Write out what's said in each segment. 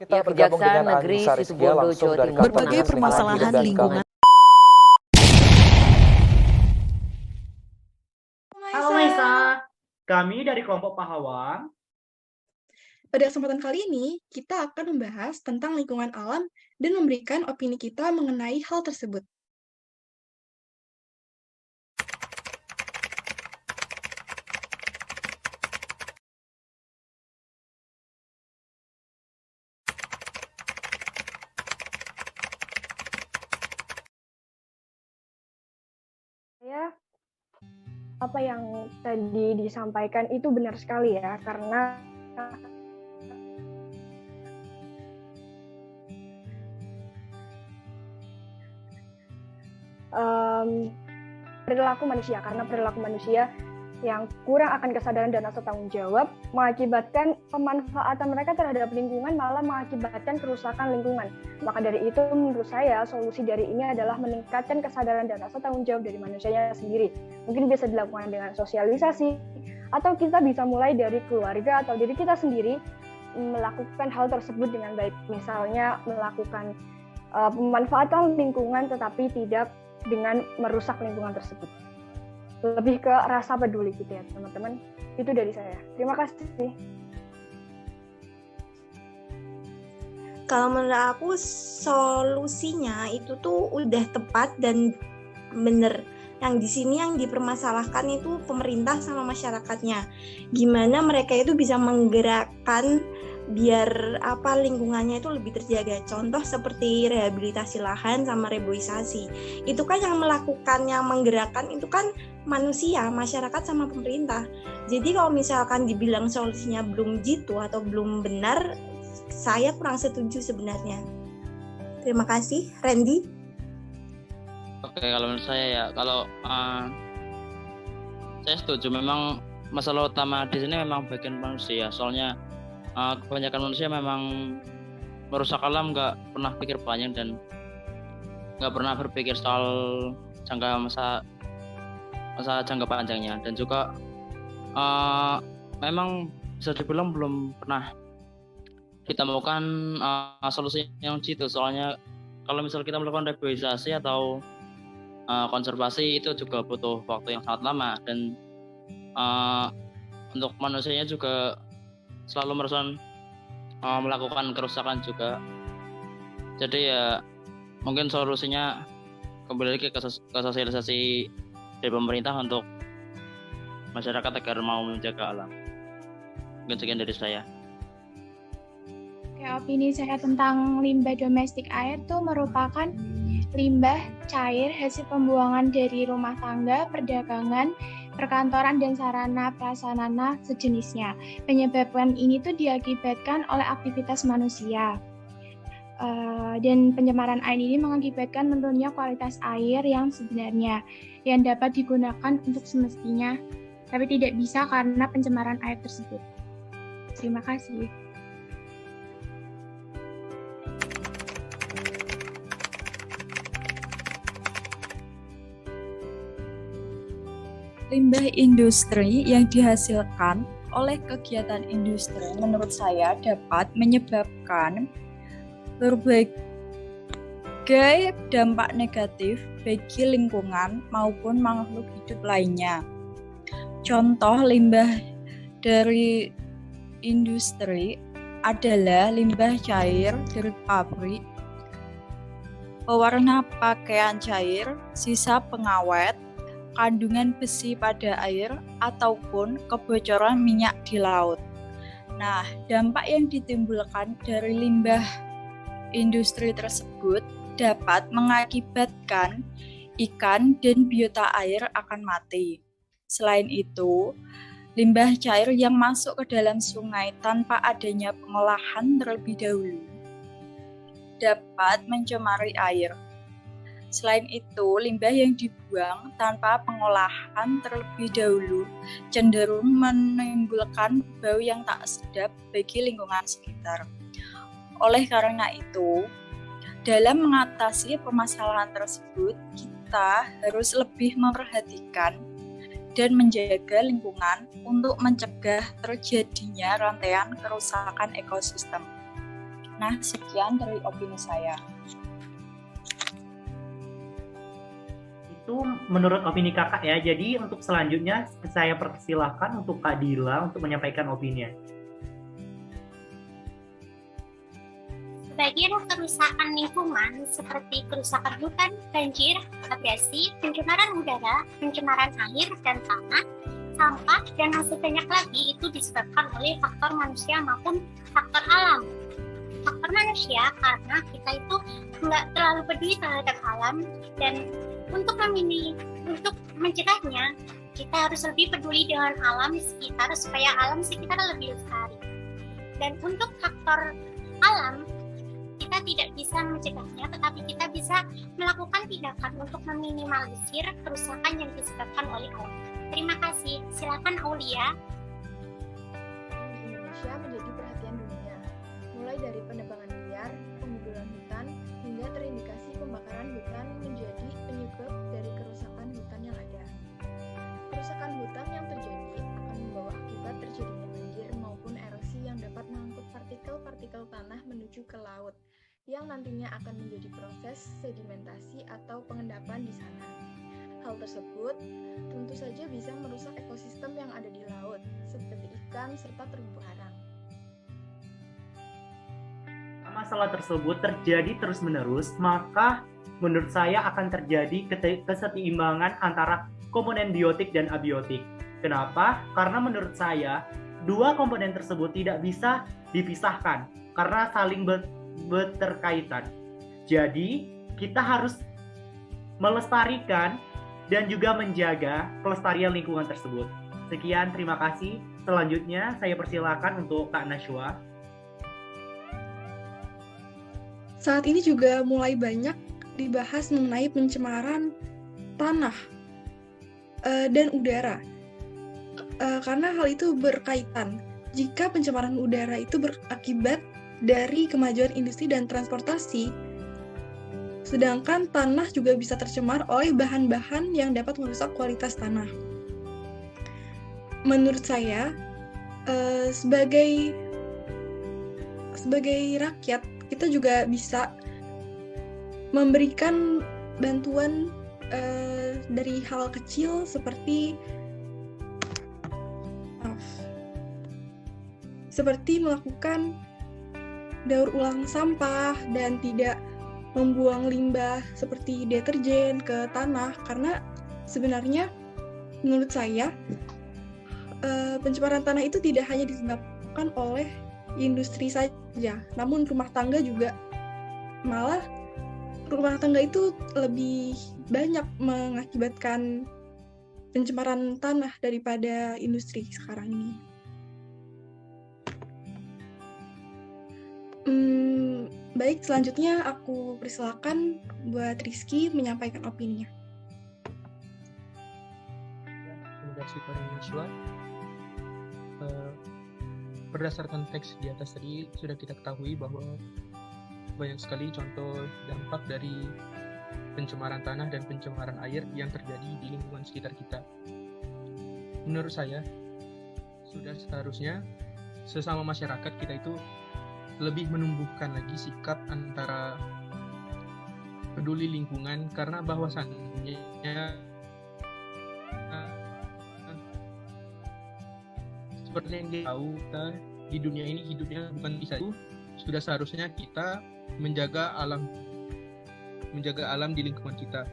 kita bergabung dengan Negeri Anissa Rizkia Situbondo, langsung Jawa dari Timur. kantor Berbagai Dinas Lingkungan permasalahan Hidup dan lingkungan. Halo Maisa, kami dari kelompok Pahawan. Pada kesempatan kali ini, kita akan membahas tentang lingkungan alam dan memberikan opini kita mengenai hal tersebut. Apa yang tadi disampaikan itu benar sekali ya, karena perilaku manusia yang kurang akan kesadaran dan rasa tanggung jawab mengakibatkan pemanfaatan mereka terhadap lingkungan malah mengakibatkan kerusakan lingkungan. Maka dari itu menurut saya solusi dari ini adalah meningkatkan kesadaran dan rasa tanggung jawab dari manusianya sendiri. Mungkin bisa dilakukan dengan sosialisasi atau kita bisa mulai dari keluarga atau diri kita sendiri melakukan hal tersebut dengan baik. Misalnya melakukan pemanfaatan lingkungan tetapi tidak dengan merusak lingkungan tersebut. Lebih ke rasa peduli gitu ya teman-teman. Itu dari saya. Terima kasih. Kalau menurut aku solusinya itu tuh udah tepat dan bener. Yang di sini yang dipermasalahkan itu pemerintah sama masyarakatnya. Gimana mereka itu bisa menggerakkan biar lingkungannya itu lebih terjaga. Contoh seperti rehabilitasi lahan sama reboisasi. Itu kan yang melakukan, yang menggerakkan itu kan manusia, masyarakat sama pemerintah. Jadi kalau misalkan dibilang solusinya belum jitu atau belum benar, saya kurang setuju sebenarnya. Terima kasih, Randy. Oke, kalau menurut saya ya, kalau saya setuju. Memang masalah utama di sini memang bagian manusia. Soalnya kebanyakan manusia memang merusak alam, nggak pernah pikir panjang dan nggak pernah berpikir soal masa jangka panjangnya. Dan juga memang bisa dibilang belum pernah kita melakukan solusi yang jitu. Soalnya kalau misal kita melakukan reboisasi atau konservasi itu juga butuh waktu yang sangat lama, dan untuk manusianya juga selalu melakukan kerusakan juga. Jadi ya mungkin solusinya kembali lagi ke sosialisasi dari pemerintah untuk masyarakat agar mau menjaga alam. Mungkin sekian dari saya. Oke, opini saya tentang limbah domestik air itu merupakan limbah cair hasil pembuangan dari rumah tangga, perdagangan, perkantoran, dan sarana prasarana sejenisnya. Penyebabkan ini tuh diakibatkan oleh aktivitas manusia. Dan pencemaran air ini mengakibatkan menurunnya kualitas air yang sebenarnya, yang dapat digunakan untuk semestinya, tapi tidak bisa karena pencemaran air tersebut. Terima kasih. Limbah industri yang dihasilkan oleh kegiatan industri menurut saya dapat menyebabkan berbagai dampak negatif bagi lingkungan maupun makhluk hidup lainnya. Contoh limbah dari industri adalah limbah cair dari pabrik, pewarna pakaian cair, sisa pengawet, kandungan besi pada air, ataupun kebocoran minyak di laut. Nah, dampak yang ditimbulkan dari limbah industri tersebut dapat mengakibatkan ikan dan biota air akan mati. Selain itu, limbah cair yang masuk ke dalam sungai tanpa adanya pengolahan terlebih dahulu dapat mencemari air. Selain itu, limbah yang dibuang tanpa pengolahan terlebih dahulu cenderung menimbulkan bau yang tak sedap bagi lingkungan sekitar. Oleh karena itu, dalam mengatasi permasalahan tersebut, kita harus lebih memperhatikan dan menjaga lingkungan untuk mencegah terjadinya rantaian kerusakan ekosistem. Nah, sekian dari opini saya. Itu menurut opini kakak ya. Jadi untuk selanjutnya saya persilahkan untuk Kak Dila untuk menyampaikan opininya. Sebagian kerusakan lingkungan seperti kerusakan hutan, banjir, abrasi, pencemaran udara, pencemaran air dan tanah, sampah, dan masih banyak lagi itu disebabkan oleh faktor manusia maupun faktor alam. Faktor manusia karena kita itu nggak terlalu peduli terhadap alam, dan untuk mencegahnya kita harus lebih peduli dengan alam sekitar supaya alam sekitar lebih lestari. Dan untuk faktor alam kita tidak bisa mencegahnya, tetapi kita bisa melakukan tindakan untuk meminimalisir kerusakan yang disebabkan oleh alam. Terima kasih. Silakan Aulia. Indonesia menjadi perhatian dunia, mulai dari penebangan liar, penggundulan hutan, hingga terindikasi pembakaran hutan menjadi penyebab dari kerusakan hutan yang ada. Kerusakan hutan yang terjadi akan membawa akibat terjadinya banjir maupun erosi yang dapat mengangkut partikel-partikel tanah menuju ke laut, yang nantinya akan menjadi proses sedimentasi atau pengendapan di sana. Hal tersebut tentu saja bisa merusak ekosistem yang ada di laut, seperti ikan serta terumbu karang. Masalah tersebut terjadi terus-menerus, maka menurut saya akan terjadi keseimbangan antara komponen biotik dan abiotik. Kenapa? Karena menurut saya, dua komponen tersebut tidak bisa dipisahkan karena saling berterkaitan. Jadi, kita harus melestarikan dan juga menjaga pelestarian lingkungan tersebut. Sekian, terima kasih. Selanjutnya, saya persilakan untuk Kak Nashwa. Saat ini juga mulai banyak dibahas mengenai pencemaran tanah dan udara. Karena hal itu berkaitan. Jika pencemaran udara itu berakibat dari kemajuan industri dan transportasi, sedangkan tanah juga bisa tercemar oleh bahan-bahan yang dapat merusak kualitas tanah. Menurut saya, sebagai rakyat, kita juga bisa memberikan bantuan dari hal kecil seperti melakukan daur ulang sampah dan tidak membuang limbah seperti deterjen ke tanah, karena sebenarnya menurut saya pencemaran tanah itu tidak hanya disebabkan oleh industri saja, namun rumah tangga juga, malah rumah tangga itu lebih banyak mengakibatkan pencemaran tanah daripada industri sekarang ini. Baik, selanjutnya aku persilakan buat Rizky menyampaikan opininya. Terima kasih pada Nashwa. Berdasarkan teks di atas tadi, sudah kita ketahui bahwa banyak sekali contoh dampak dari pencemaran tanah dan pencemaran air yang terjadi di lingkungan sekitar kita. Menurut saya, sudah seharusnya sesama masyarakat kita itu lebih menumbuhkan lagi sikap antara peduli lingkungan, karena bahwasannya seperti yang kita tahu, kita di dunia ini hidupnya bukan bisa itu, sudah seharusnya kita menjaga alam di lingkungan kita.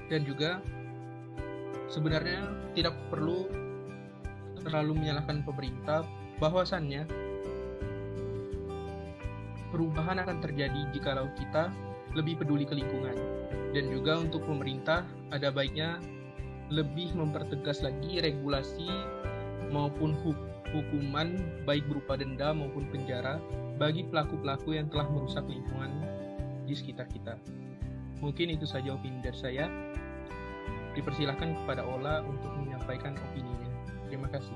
Dan juga sebenarnya tidak perlu terlalu menyalahkan pemerintah, bahwasannya perubahan akan terjadi jikalau kita lebih peduli ke lingkungan. Dan juga untuk pemerintah ada baiknya lebih mempertegas lagi regulasi maupun hukuman, baik berupa denda maupun penjara, bagi pelaku-pelaku yang telah merusak lingkungan di sekitar kita. Mungkin itu saja opini dari saya. Dipersilahkan kepada Ola untuk menyampaikan opininya. Terima kasih.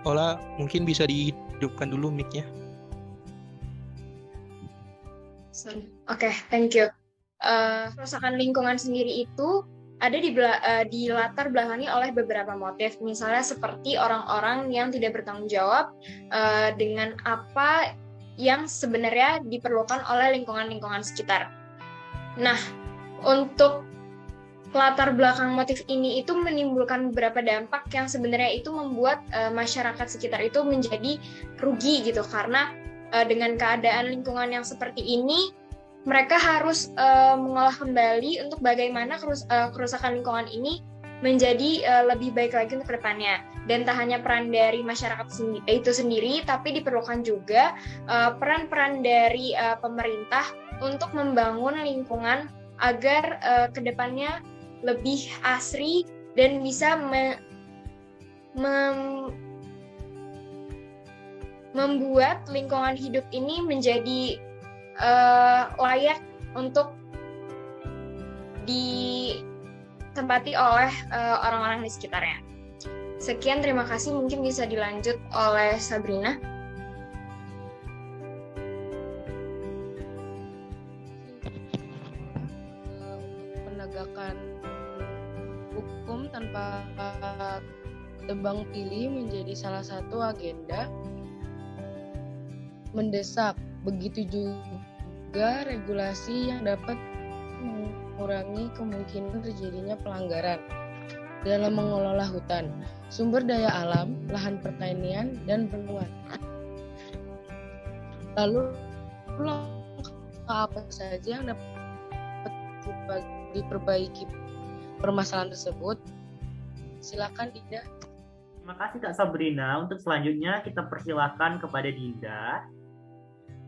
Ola, mungkin bisa dihidupkan dulu mic-nya. Oke, thank you. Kerusakan lingkungan sendiri itu ada di latar belakangi oleh beberapa motif, misalnya seperti orang-orang yang tidak bertanggung jawab dengan apa yang sebenarnya diperlukan oleh lingkungan-lingkungan sekitar. Nah, untuk latar belakang motif ini itu menimbulkan beberapa dampak yang sebenarnya itu membuat masyarakat sekitar itu menjadi rugi gitu, karena dengan keadaan lingkungan yang seperti ini mereka harus mengolah kembali untuk bagaimana kerusakan lingkungan ini menjadi lebih baik lagi untuk kedepannya. Dan tak hanya peran dari masyarakat itu sendiri, tapi diperlukan juga peran-peran dari pemerintah untuk membangun lingkungan agar kedepannya lebih asri dan bisa membuat lingkungan hidup ini menjadi layak untuk ditempati oleh orang-orang di sekitarnya. Sekian, terima kasih. Mungkin bisa dilanjut oleh Sabrina. Penegakan hukum tanpa tebang pilih menjadi salah satu agenda mendesak. Begitu juga regulasi yang dapat mengurangi kemungkinan terjadinya pelanggaran dalam mengelola hutan, sumber daya alam, lahan pertanian, dan bendungan. Lalu apa saja yang dapat diperbaiki permasalahan tersebut? Silakan Dinda. Terima kasih Kak Sabrina. Untuk selanjutnya kita persilakan kepada Dinda.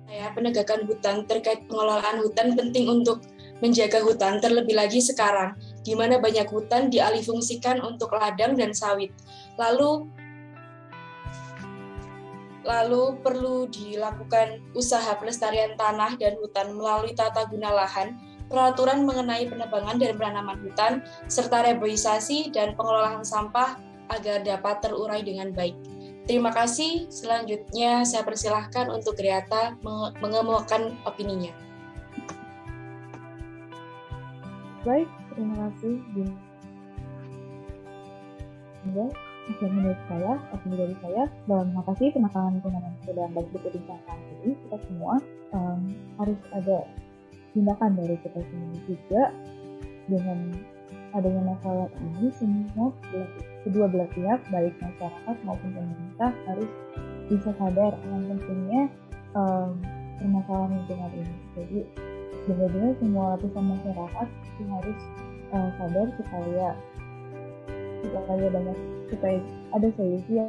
Penegakan hutan terkait pengelolaan hutan penting untuk menjaga hutan, terlebih lagi sekarang, di mana banyak hutan dialihfungsikan untuk ladang dan sawit. Lalu perlu dilakukan usaha pelestarian tanah dan hutan melalui tata guna lahan, peraturan mengenai penebangan dan penanaman hutan, serta reboisasi dan pengelolaan sampah agar dapat terurai dengan baik. Terima kasih. Selanjutnya saya persilahkan untuk Griata mengemukakan opininya. Baik, terima kasih. Menurut saya, opini dari saya, terima kasih teman-teman yang sudah banyak berbincang ini. Kita semua harus ada tindakan dari kita sendiri juga. Dengan adanya masalah ini, semua kedua belah pihak, baik masyarakat maupun pemerintah, harus bisa sadar akan pentingnya permasalahan lingkungan ini. Jadi benar-benar semua lapisan masyarakat harus sadar supaya ada solusi yang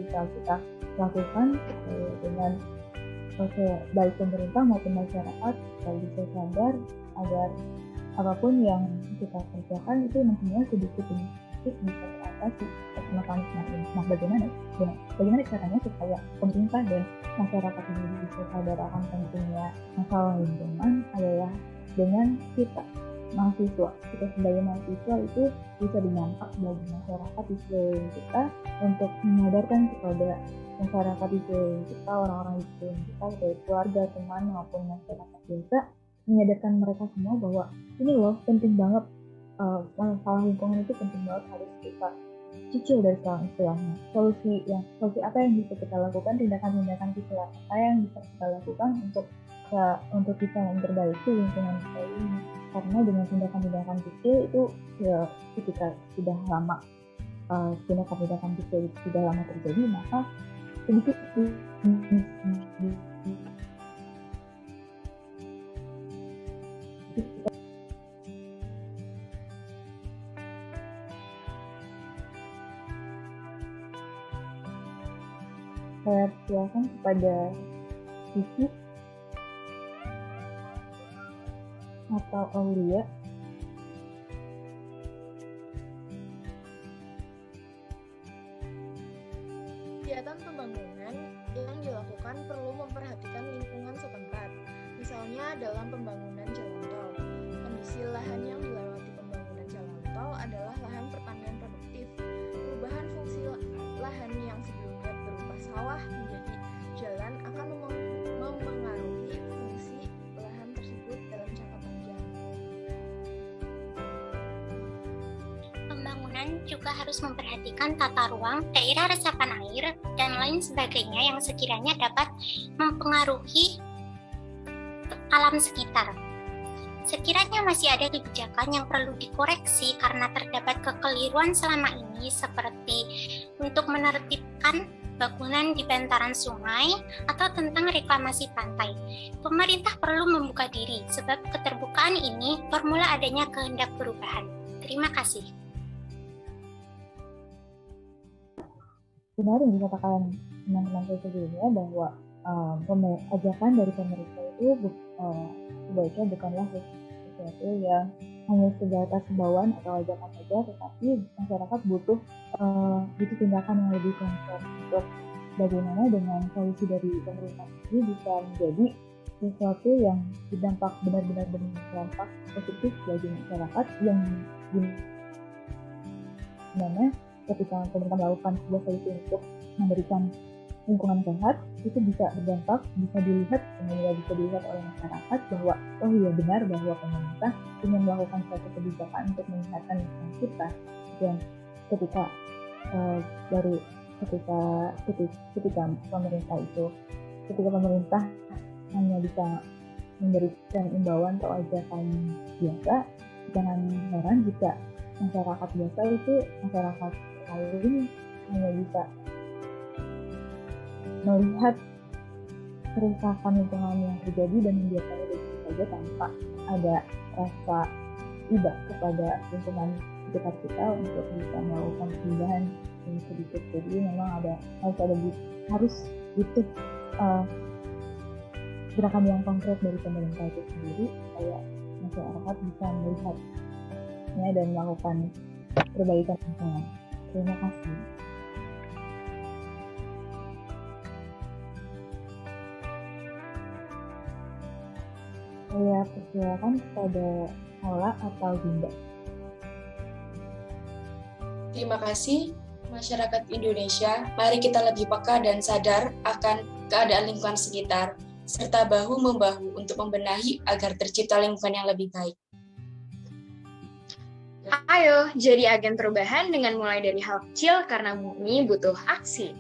bisa kita lakukan dengan baik pemerintah maupun masyarakat bisa sadar agar apapun yang kita kerjakan itu nantinya sedikit demi sedikit bisa teratasi mekanisme ini. Nah, bagaimana caranya supaya pemerintah dan masyarakat ini bisa sadar akan pentingnya masalah lingkungan adalah dengan kita sebagai mahasiswa itu bisa dinampak bagi masyarakat di sekeliling kita untuk menyadarkan kepada masyarakat di sekeliling kita, orang-orang di sekeliling kita, baik keluarga, teman maupun masyarakat biasa, menyadarkan mereka semua bahwa ini loh penting banget, masalah lingkungan itu penting banget, harus kita cicil dari sekarang istilahnya. Solusi apa yang bisa kita lakukan, tindakan-tindakan kecil apa yang bisa kita lakukan untuk bisa memperbaiki lingkungan kita ini. Karena dengan tindakan-tindakan kecil itu ya ketika sudah lama tindakan-tindakan kecil itu sudah lama terjadi, maka sedikit saya silakan kepada Sisi atau Aulia. Kegiatan pembangunan yang dilakukan perlu memperhatikan lingkungan setempat, misalnya dalam pembangunan jalan tol. Kondisi lahan yang dilewati pembangunan jalan tol adalah lahan pertanian produktif. Perubahan fungsi lahan yang sebelumnya berupa sawah menjadi jalan akan mempengaruhi bangunan juga harus memperhatikan tata ruang, daerah resapan air, dan lain sebagainya yang sekiranya dapat mempengaruhi alam sekitar. Sekiranya masih ada kebijakan yang perlu dikoreksi karena terdapat kekeliruan selama ini, seperti untuk menertibkan bangunan di bantaran sungai atau tentang reklamasi pantai, pemerintah perlu membuka diri, sebab keterbukaan ini formula adanya kehendak perubahan. Terima kasih. Benar yang dikatakan teman-teman saya sebelumnya bahwa ajakan dari pemerintah itu sebaiknya bukanlah sesuatu yang hanya sebatas himbauan atau ajakan saja, tetapi masyarakat butuh tindakan yang lebih konkret untuk bagaimana dengan solusi dari pemerintah ini bisa menjadi sesuatu yang berdampak benar-benar berdampak positif bagi masyarakat, yang dimana ketika pemerintah melakukan sebuah solusi untuk memberikan lingkungan sehat, itu bisa berdampak, bisa dilihat oleh masyarakat bahwa oh iya benar bahwa pemerintah ingin melakukan suatu kebijakan untuk menyehatkan lingkungan kita. Dan ketika pemerintah hanya bisa memberikan imbauan atau ajakan biasa, jangan heran jika masyarakat biasa itu, masyarakat lain hanya bisa melihat kerusakan lingkungan yang terjadi dan membiarkannya begitu saja tanpa ada rasa iba kepada lingkungan sekitar kita untuk bisa melakukan perubahan yang sedikit. Jadi memang harus butuh gerakan yang konkret dari pemerintah itu sendiri supaya masyarakat bisa melihatnya dan melakukan perbaikan lingkungan. Terima kasih. Saya persilakan kepada Ola atau Dinda. Terima kasih, masyarakat Indonesia. Mari kita lebih peka dan sadar akan keadaan lingkungan sekitar, serta bahu-membahu untuk membenahi agar tercipta lingkungan yang lebih baik. Ayo, jadi agen perubahan dengan mulai dari hal kecil karena bumi butuh aksi.